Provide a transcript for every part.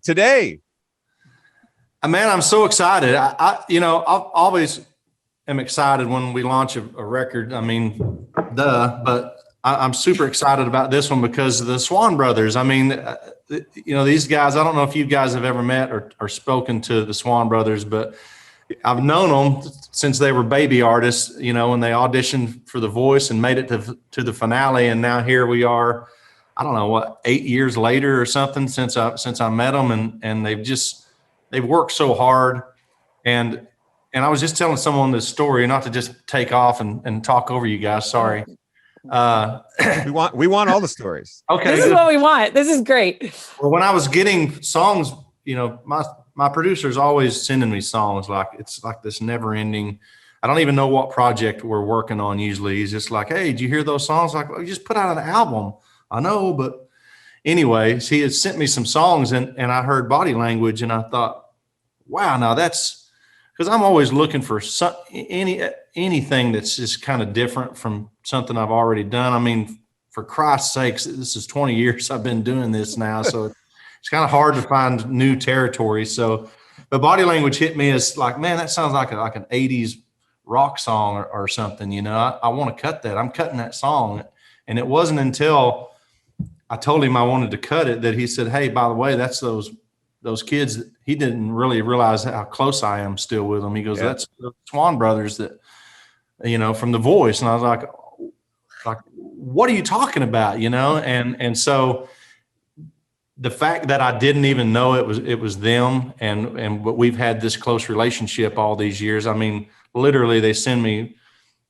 today? Man, I'm so excited. I always am excited when we launch a record. I mean, but I'm super excited about this one because of the Swan Brothers. I mean, these guys, I don't know if you guys have ever met or spoken to the Swan Brothers, but I've known them since they were baby artists, when they auditioned for The Voice and made it to the finale. And now here we are, I don't know 8 years later or something since I met them. And they've worked so hard. And I was just telling someone this story, not to just take off and talk over you guys. Sorry. We want all the stories. Okay. This is what we want. This is great. Well, when I was getting songs, my producer's always sending me songs. It's like this never ending. I don't even know what project we're working on. Usually he's just like, hey, did you hear those songs? Like, well, you just put out an album. I know, but anyways, he had sent me some songs and I heard Body Language and I thought, wow, now that's because I'm always looking for anything that's just kind of different from something I've already done. I mean, for Christ's sakes, this is 20 years I've been doing this now. So it's kind of hard to find new territory. So, but Body Language hit me as like, man, that sounds like an 80s rock song or something. I want to cut that. I'm cutting that song. And it wasn't until I told him I wanted to cut it that he said, hey, by the way, that's those kids. He didn't really realize how close I am still with them. He goes, that's the Swan Brothers that, from The Voice. And I was like, what are you talking about? And so the fact that I didn't even know it was them but we've had this close relationship all these years. I mean, literally they send me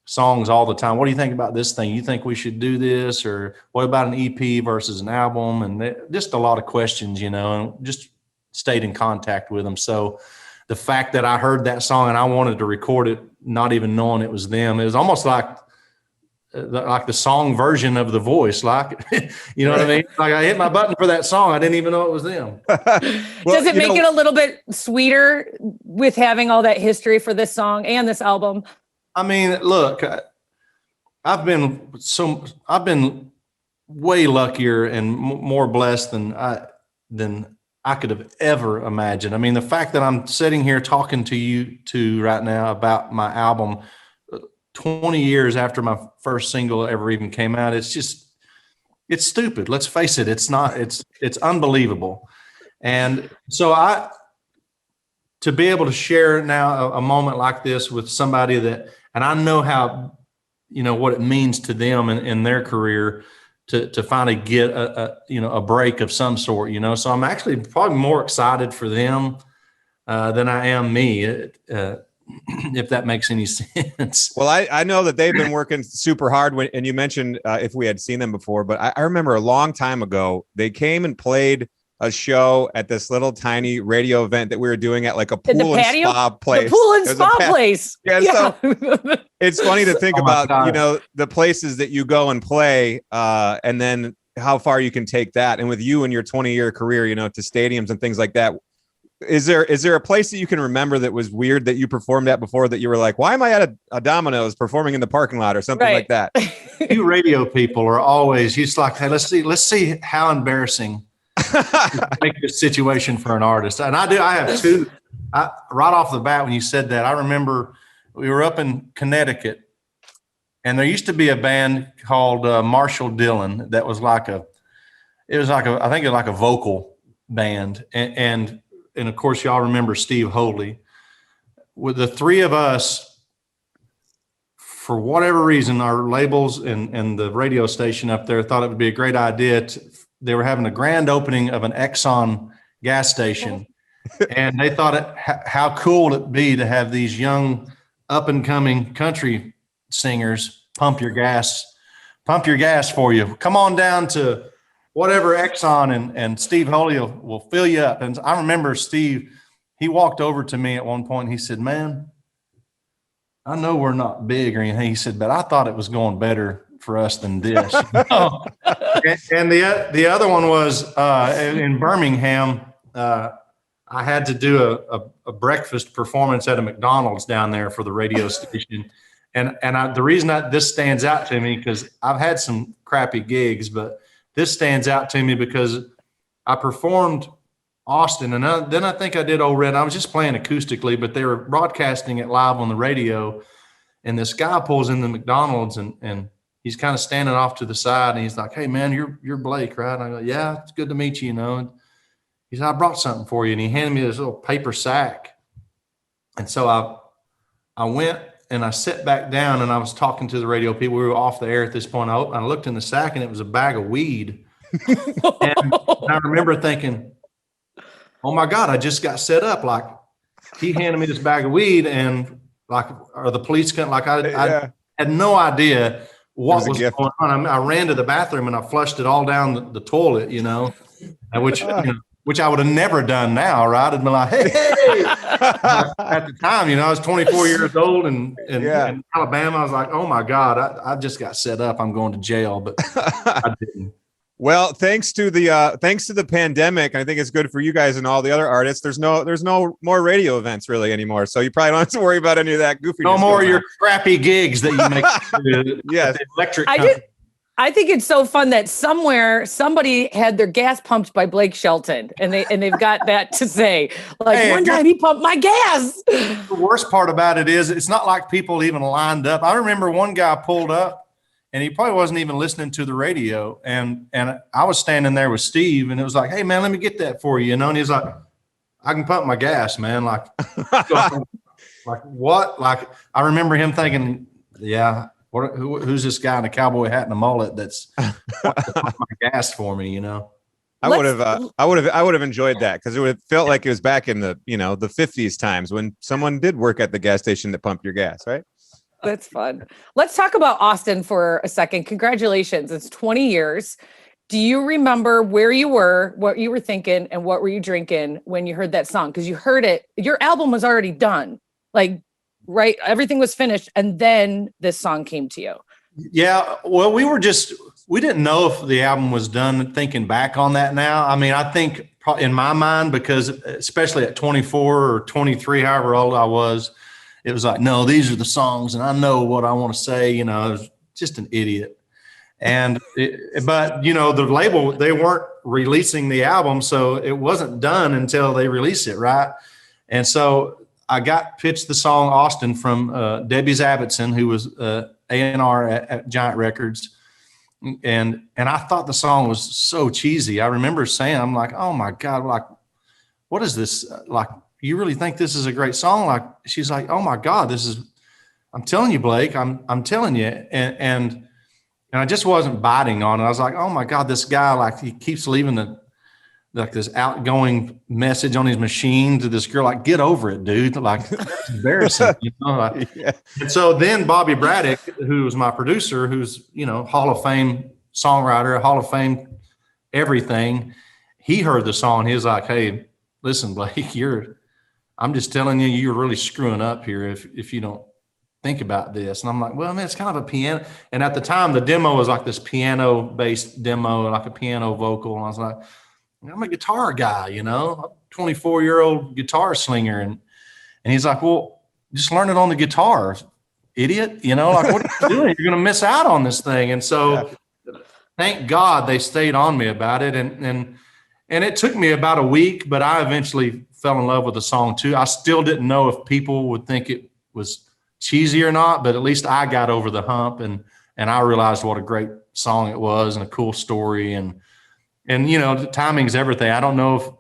songs all the time. What do you think about this thing? You think we should do this? Or what about an EP versus an album? And just a lot of questions, and just stayed in contact with them. So the fact that I heard that song and I wanted to record it, not even knowing it was them, it was almost like the song version of The Voice, you know what I mean? Like I hit my button for that song. I didn't even know it was them. Does it make it a little bit sweeter with having all that history for this song and this album? I mean, look, I've been way luckier and more blessed than I could have ever imagined. I mean, the fact that I'm sitting here talking to you right now about my album 20 years after my first single ever even came out, it's it's stupid. Let's face it. It's unbelievable. And so to be able to share now a moment like this with somebody and I know how, what it means to them in their career to finally get a break of some sort, so I'm actually probably more excited for them than I am me. If that makes any sense. Well, I know that they've been working super hard and you mentioned if we had seen them before, but I remember a long time ago, they came and played a show at this little tiny radio event that we were doing at like a pool and spa place. The pool and spa place. Yeah. So it's funny to think about, the places that you go and play and then how far you can take that. And with you and your 20-year career, to stadiums and things like that, is there a place that you can remember that was weird that you performed at before that you were like, why am I at a Domino's performing in the parking lot or something like that? You radio people are always just like, hey, let's see how embarrassing make this situation for an artist. And I have two. Right off the bat, when you said that, I remember we were up in Connecticut and there used to be a band called Marshall Dillon that was I think it was like a vocal band. And of course, y'all remember Steve Hoadley. With the three of us, for whatever reason, our labels and the radio station up there thought it would be a great idea. They were having a grand opening of an Exxon gas station. And they thought, how cool would it be to have these young up-and-coming country singers pump your gas for you. Come on down to whatever Exxon and Steve Hoadley will fill you up. And I remember Steve, he walked over to me at one point and he said, man, I know we're not big or anything. He said, but I thought it was going better for us than this. And the other one was in Birmingham. I had to do a breakfast performance at a McDonald's down there for the radio station. And the reason this stands out to me, because I've had some crappy gigs, but this stands out to me because I performed Austin, and then I think I did Old Red. I was just playing acoustically, but they were broadcasting it live on the radio. And this guy pulls in the McDonald's, and he's kind of standing off to the side, and he's like, "Hey man, you're Blake, right?" And I go, "Yeah, it's good to meet you." And he said, "I brought something for you," and he handed me this little paper sack. And so I went and I sat back down, and I was talking to the radio people. We were off the air at this point. I looked in the sack, and it was a bag of weed. And I remember thinking, oh my God, I just got set up. Like, he handed me this bag of weed, and like, or the police couldn't, like, I had no idea what was going on. I ran to the bathroom and I flushed it all down the toilet, you know, which I would have never done now, right? I'd been like, hey. At the time, you know, I was 24 years old, and in Alabama, I was like, oh my God, I just got set up. I'm going to jail, but I didn't. Well, thanks to the pandemic, I think it's good for you guys and all the other artists. There's no more radio events really anymore, so you probably don't have to worry about any of that goofy. No more of your crappy gigs that you make. Yes, electric. I think it's so fun that somewhere somebody had their gas pumped by Blake Shelton, and they've got that to say. Like, hey, one time he pumped my gas. The worst part about it is it's not like people even lined up. I remember one guy pulled up, and he probably wasn't even listening to the radio. And I was standing there with Steve, and it was like, hey man, let me get that for you. You know, and he's like, I can pump my gas, man. Like, like what? Like, I remember him thinking, yeah, who's this guy in a cowboy hat and a mullet that's pump my gas for me, you know? I would have enjoyed that, because it would have felt like it was back in the 50s times when someone did work at the gas station that pumped your gas, right? That's fun. Let's talk about Austin for a second. Congratulations. It's 20 years. Do you remember where you were, what you were thinking, and what were you drinking when you heard that song? Because you heard it, your album was already done. Like, right? Everything was finished. And then this song came to you. Yeah. Well, we didn't know if the album was done, thinking back on that now. I mean, I think in my mind, because especially at 24 or 23, however old I was, it was like, no, these are the songs, and I know what I want to say. You know, I was just an idiot. But, you know, the label, they weren't releasing the album, so it wasn't done until they released it, right? And so I got pitched the song Austin from Debbie Zabitson, who was A&R at Giant Records. And I thought the song was so cheesy. I remember saying, I'm like, oh my God, like, what is this? Like, you really think this is a great song? Like, she's like, oh my God, I'm telling you, Blake, I'm telling you. And I just wasn't biting on it. I was like, oh my God, this guy, like, he keeps leaving this outgoing message on his machine to this girl, like, get over it, dude. Like, that's embarrassing, you know? Yeah. And so then Bobby Braddock, who was my producer, who's, you know, Hall of Fame songwriter, Hall of Fame everything, he heard the song. He was like, hey, listen, Blake, I'm just telling you, you're really screwing up here if you don't think about this. And I'm like, well, man, it's kind of a piano. And at the time, the demo was like this piano-based demo, like a piano vocal. And I was like, I'm a guitar guy, you know, I'm a 24-year-old guitar slinger. And he's like, well, just learn it on the guitar, idiot. You know, like, what are you doing? You're going to miss out on this thing. And so thank God they stayed on me about it. And it took me about a week, but I eventually fell in love with the song too. I still didn't know if people would think it was cheesy or not, but at least I got over the hump, and I realized what a great song it was and a cool story. And you know, the timing's everything. I don't know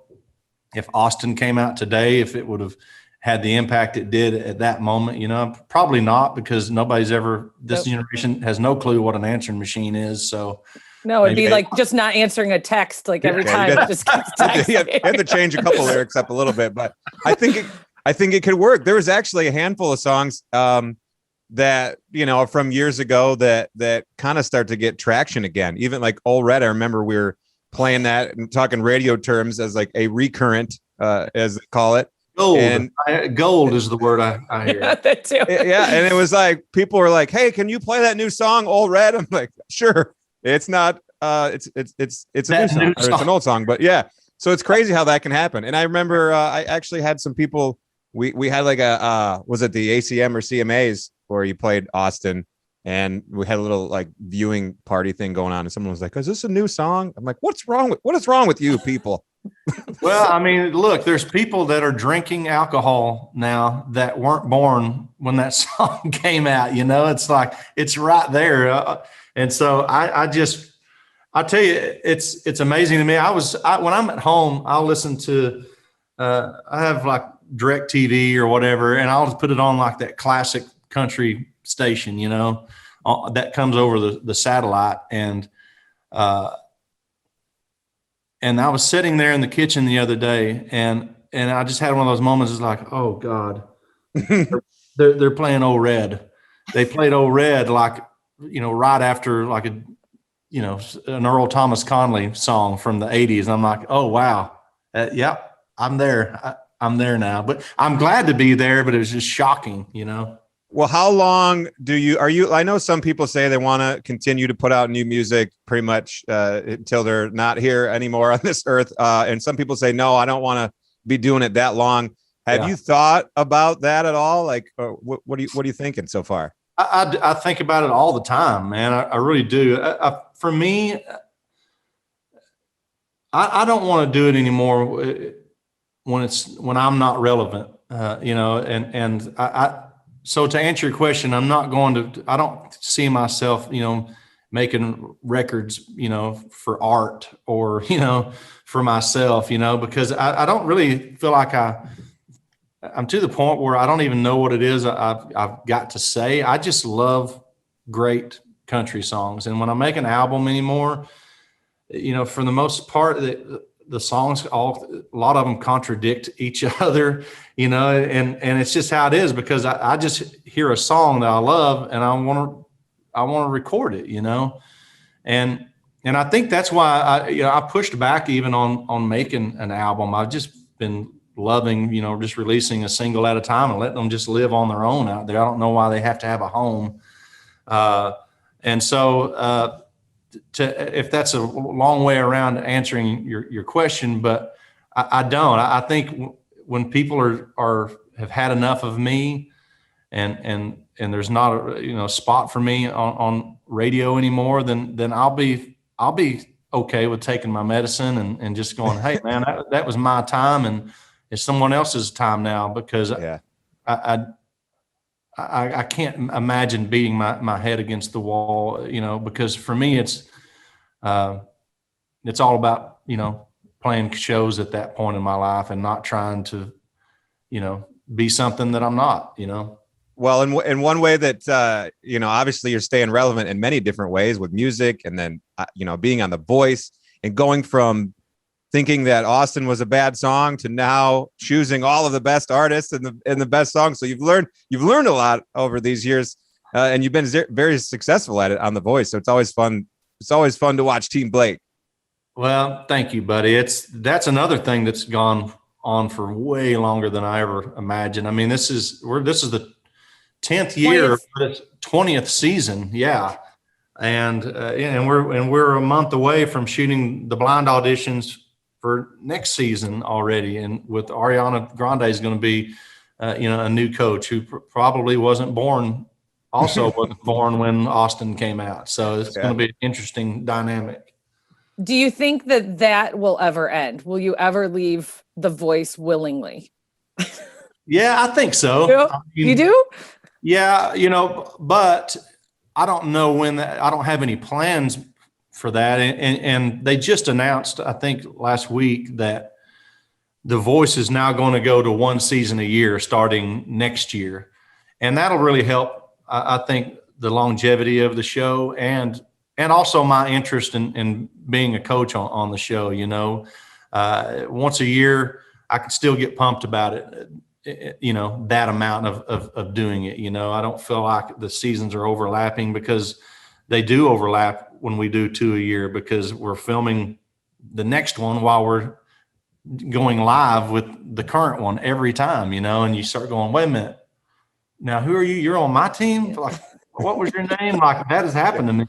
if Austin came out today, if it would have had the impact it did at that moment, you know, probably not, because this generation has no clue what an answering machine is. So no, it'd be like just not answering a text, like every time it just gets text. You have to change a couple lyrics up a little bit, but I think it could work. There was actually a handful of songs that, you know, from years ago that kind of start to get traction again. Even like Old Red, I remember we were playing that and talking radio terms as like a recurrent, as they call it. Gold is the word I hear. Yeah, that too. Yeah, and it was like people were like, "Hey, can you play that new song, Old Red?" I'm like, "Sure." It's not. It's a new song, or it's an old song, but yeah. So it's crazy how that can happen. And I remember I actually had some people. We had like was it the ACM or CMAs where you played Austin, and we had a little like viewing party thing going on, and someone was like, "Is this a new song?" I'm like, "What is wrong with you people?" Well, I mean, look, there's people that are drinking alcohol now that weren't born when that song came out. It's like, it's right there. And so I tell you, it's amazing to me. When I'm at home, I'll listen to, I have like Direct TV or whatever, and I'll just put it on like that classic country station, that comes over the satellite. And I was sitting there in the kitchen the other day, and I just had one of those moments. It's like, oh God, they're playing Old Red. They played Old Red like, right after like an Earl Thomas Conley song from the '80s. And I'm like, oh wow, yep, I'm there. I'm there now. But I'm glad to be there. But it was just shocking, Well, how long I know some people say they want to continue to put out new music pretty much until they're not here anymore on this earth. And some people say, no, I don't want to be doing it that long. Have you thought about that at all? Like, what are you thinking so far? I think about it all the time, man. I really do. For me, I don't want to do it anymore when I'm not relevant, and so to answer your question, I don't see myself, making records, for art or, for myself, because I don't really feel like I'm to the point where I don't even know what it is I've got to say. I just love great country songs. And when I make an album anymore, for the most part, the songs, a lot of them contradict each other, and it's just how it is, because I just hear a song that I love and I want to record it, and I think that's why I pushed back even on making an album. I've just been loving, just releasing a single at a time and letting them just live on their own out there. I don't know why they have to have a home. And so, if that's a long way around answering your question, but I don't. I think when people have had enough of me, and there's not a spot for me on radio anymore, then I'll be okay with taking my medicine and just going, hey man, that was my time, and it's someone else's time now, because I can't imagine beating my head against the wall, because for me it's all about, playing shows at that point in my life and not trying to, be something that I'm not, Well, in one way that, obviously you're staying relevant in many different ways with music, and then, being on The Voice and going from thinking that Austin was a bad song to now choosing all of the best artists and the best songs. So you've learned a lot over these years, and you've been very successful at it on The Voice. So it's always fun. It's always fun to watch Team Blake. Well, thank you, buddy. That's another thing that's gone on for way longer than I ever imagined. I mean, this is the 10th year, 20th season. Yeah. And we're a month away from shooting the blind auditions for next season already. And with Ariana Grande is going to be, a new coach who probably wasn't born when Austin came out. So it's going to be an interesting dynamic. Do you think that will ever end? Will you ever leave The Voice willingly? Yeah, I think so. You do? Yeah. But I don't know when I don't have any plans for that. And they just announced, I think last week, that The Voice is now going to go to one season a year starting next year. And that'll really help, I think, the longevity of the show and also my interest in being a coach on the show. Once a year, I can still get pumped about it, that amount of doing it. I don't feel like the seasons are overlapping, because they do overlap when we do 2 a year, because we're filming the next one while we're going live with the current one every time, and you start going, wait a minute, now who are you? You're on my team? Like, what was your name? Like, that has happened to me.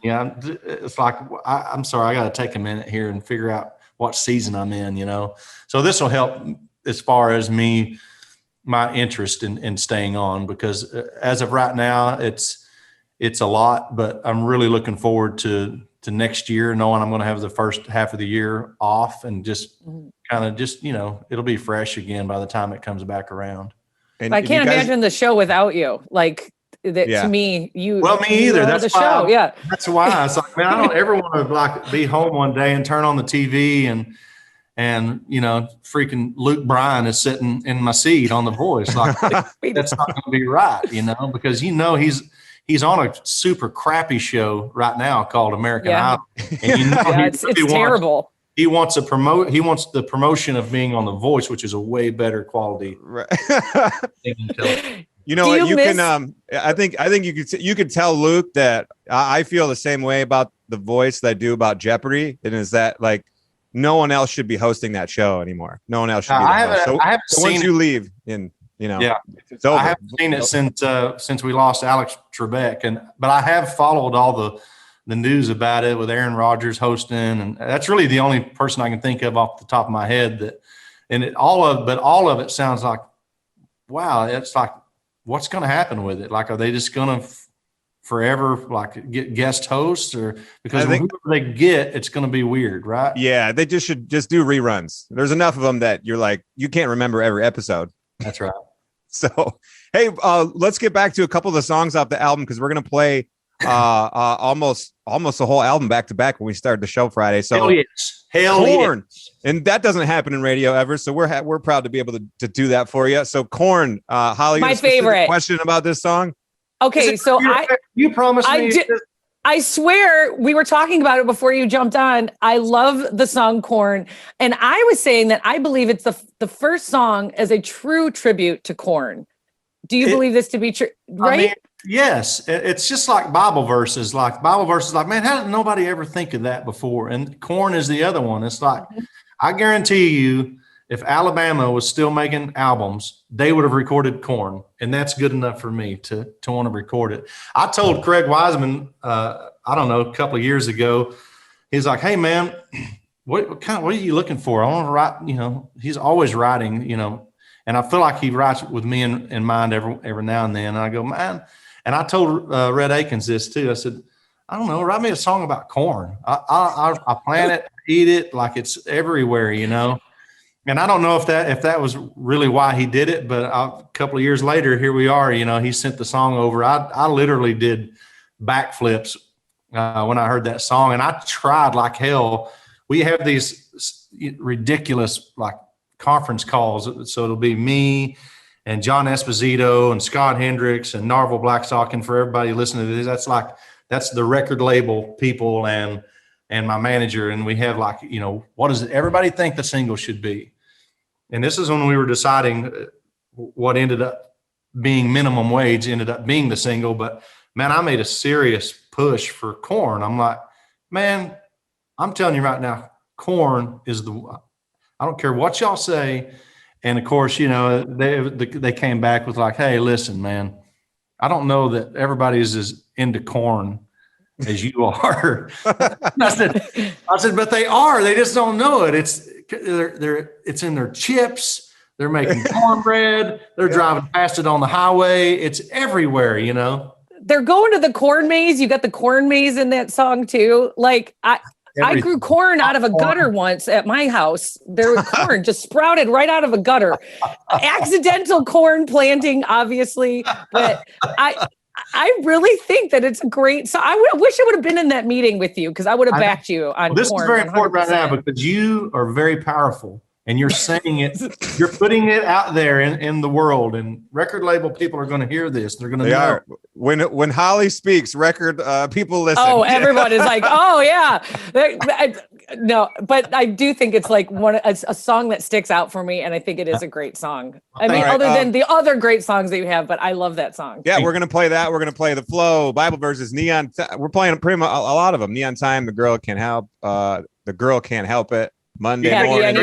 It's like, I'm sorry, I got to take a minute here and figure out what season I'm in, So this will help as far as my interest in staying on, because as of right now, it's a lot, but I'm really looking forward to next year, knowing I'm going to have the first half of the year off and just kind of just, it'll be fresh again by the time it comes back around. And I can't imagine the show without you. Like that to me, well, me either. That's the show. Yeah. That's why it's like, man, I don't ever want to be home one day and turn on the TV and freaking Luke Bryan is sitting in my seat on The Voice. Like that's not going to be right, because he's on a super crappy show right now called American Idol, and it's terrible. He wants the promotion of being on The Voice, which is a way better quality. Right. I think you could tell Luke that I feel the same way about The Voice that I do about Jeopardy, and is that like no one else should be hosting that show anymore. No one else should be. I haven't seen once you leave, it's over. I haven't seen it since we lost Alex Trebek, but I have followed all the news about it with Aaron Rodgers hosting, and that's really the only person I can think of off the top of my head all of it sounds like, wow, it's like, what's going to happen with it? Like, are they just going to forever like get guest hosts, or because whoever they get, it's going to be weird, right? Yeah, they should just do reruns. There's enough of them that you're like, you can't remember every episode. That's right. So, hey, let's get back to a couple of the songs off the album, because we're going to play almost the whole album back to back when we started the show Friday. So Hell Korn, yes. And that doesn't happen in radio ever. So we're proud to be able to do that for you. So Korn, Holly, my favorite question about this song. Okay, so you promised me. I swear we were talking about it before you jumped on. I love the song Korn, and I was saying that I believe it's the first song as a true tribute to Korn. Do you believe this to be true? Right? I mean, yes, it's just like Bible verses. Like, man, how did nobody ever think of that before? And Korn is the other one. It's like, I guarantee you, if Alabama was still making albums, they would have recorded Korn, and that's good enough for me to want to record it. I told Craig Wiseman, I don't know, a couple of years ago, he's like, "Hey man, what are you looking for? I want to write." He's always writing, and I feel like he writes with me in mind every now and then. And I go, man, and I told Red Akins this too. I said, I don't know, write me a song about corn. I plant it, eat it, like it's everywhere, And I don't know if that was really why he did it, but a couple of years later, here we are. He sent the song over. I literally did backflips when I heard that song, and I tried like hell. We have these ridiculous like conference calls, so it'll be me and John Esposito and Scott Hendricks and Narvel Blackstock, and for everybody listening to this, that's the record label people and my manager, and we have like, what does everybody think the single should be? And this is when we were deciding what ended up being Minimum Wage ended up being the single. But man, I made a serious push for Korn. I'm like, man, I'm telling you right now, Korn is I don't care what y'all say. And of course, they came back with like, hey, listen, man, I don't know that everybody's as into Korn as you are. I said, but they are. They just don't know it. It's in their chips. They're making cornbread. They're driving past it on the highway. It's everywhere, They're going to the corn maze. You got the corn maze in that song too. Like I grew corn out of a gutter once at my house. There was corn just sprouted right out of a gutter. Accidental corn planting, obviously, but I really think that it's a great song. I wish I would have been in that meeting with you, because I would have backed you on this. Korn, is very important right now, because you are very powerful and you're saying it. You're putting it out there in the world, and record label people are going to hear this. They're going to know. When Holly speaks, record people listen. Oh, everyone is like, oh yeah. No, but I do think it's like a song that sticks out for me, and I think it is a great song. I mean, other than the other great songs that you have, but I love that song. Yeah, we're gonna play that. We're gonna play The Flow, Bible Verses, Neon. We're playing pretty much a lot of them. Neon Time, The Girl Can't Help. The Girl Can't Help It. Monday morning.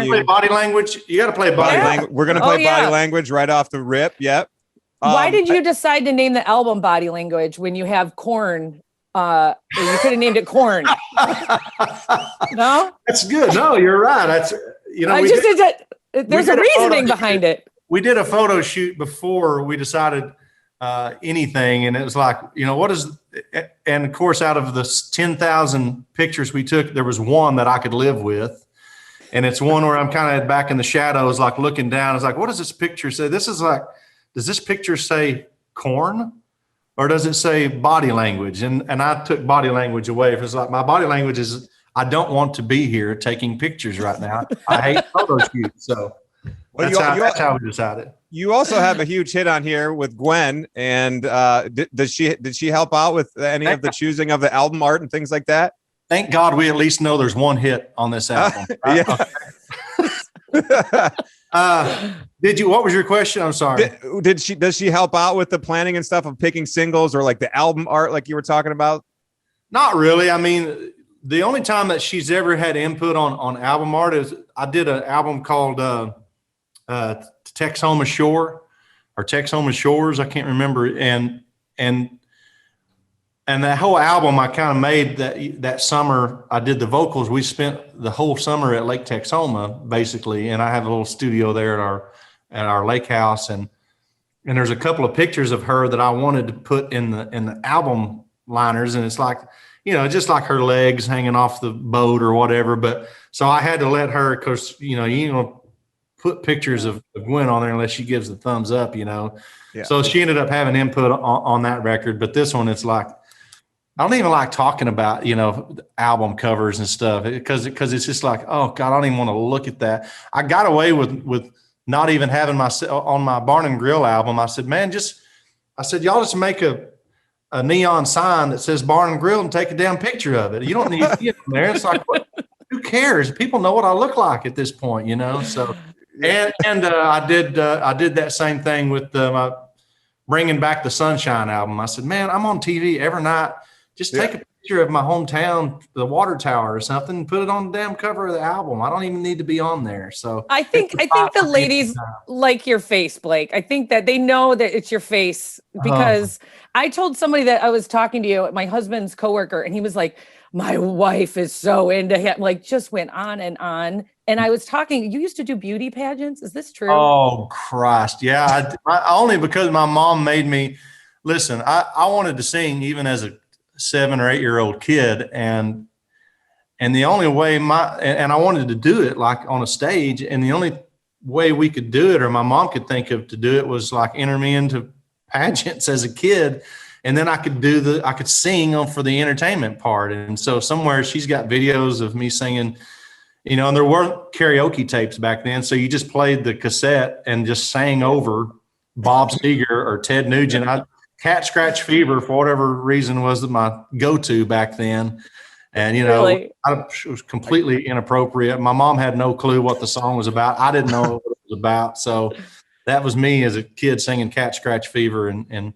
Play Body Language. You got to play Body Language. We're gonna play Body Language right off the rip. Yep. Why did you decide to name the album Body Language when you have Korn? You could have named it Korn. No, that's good. No, you're right. That's there's a reasoning behind it. We did a photo shoot before we decided anything, and it was like, what is? And of course, out of the 10,000 pictures we took, there was one that I could live with, And it's one where I'm kind of back in the shadows, like looking down. It's like, what does this picture say? This is like, does this picture say corn? Or does it say body language? And I took body language away. It's like, my body language is, I don't want to be here taking pictures right now. I hate photo shoots. So that's how we decided. You also have a huge hit on here with Gwen. And did she help out with any of the choosing of the album art and things like that? Thank God we at least know there's one hit on this album. Right? What was your question? I'm sorry. Does she help out with the planning and stuff of picking singles or like the album art like you were talking about? Not really. I mean, the only time that she's ever had input on album art is I did an album called Texoma Shore or Texoma Shores. I can't remember. And that whole album I kind of made that summer. I did the vocals. We spent the whole summer at Lake Texoma, basically, and I have a little studio there at our lake house. And there's a couple of pictures of her that I wanted to put in the album liners, and it's like, just like her legs hanging off the boat or whatever. But so I had to let her, because you don't put pictures of Gwen on there unless she gives the thumbs up. Yeah. So she ended up having input on that record. But this one, it's like, I don't even like talking about, album covers and stuff because it's just like, oh God, I don't even want to look at that. I got away with not even having on my Barn and Grill album. I said, man, y'all just make a neon sign that says Barn and Grill and take a damn picture of it. You don't need to get in there. It's like, who cares? People know what I look like at this point, So, and I did that same thing with my Bringing Back the Sunshine album. I said, man, I'm on TV every night. Just take a picture of my hometown, the water tower or something, and put it on the damn cover of the album. I don't even need to be on there. So I think the ladies like your face, Blake. I think that they know that it's your face because I told somebody that I was talking to you, my husband's coworker, and he was like, my wife is so into him, like just went on and on. And I was talking, you used to do beauty pageants. Is this true? Oh, Christ. Yeah. I only because my mom made me listen. I wanted to sing even as a 7 or 8 year old kid. And the only way and I wanted to do it like on a stage. And the only way we could do it, or my mom could think of to do it, was like enter me into pageants as a kid. And then I could sing for the entertainment part. And so somewhere she's got videos of me singing, and there weren't karaoke tapes back then. So you just played the cassette and just sang over Bob Seger or Ted Nugent. Cat Scratch Fever, for whatever reason, was my go-to back then. And, really? It was completely inappropriate. My mom had no clue what the song was about. I didn't know what it was about. So that was me as a kid singing Cat Scratch Fever and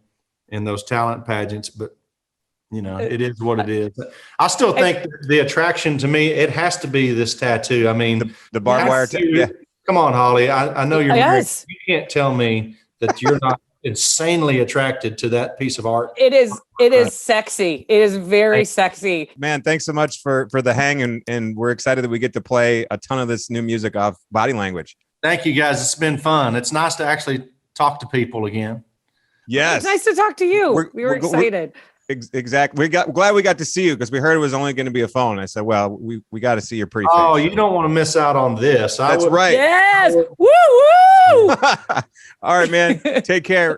in those talent pageants. But, it is what it is. I still think the attraction to me, it has to be this tattoo. I mean, the barbed wire tattoo. Yeah. Come on, Holly. I know you're married. You can't tell me that you're not insanely attracted to that piece of art. It is sexy. It is very sexy. Man, thanks so much for the hang, and we're excited that we get to play a ton of this new music off Body Language. Thank you, guys. It's been fun. It's nice to actually talk to people again. Yes. It's nice to talk to you. We were excited. Exactly. Glad we got to see you, because we heard it was only going to be a phone. I said, well, we got to see your pretty face. Oh, you don't want to miss out on this. That's right. Yes. Woo woo. All right, man. Take care.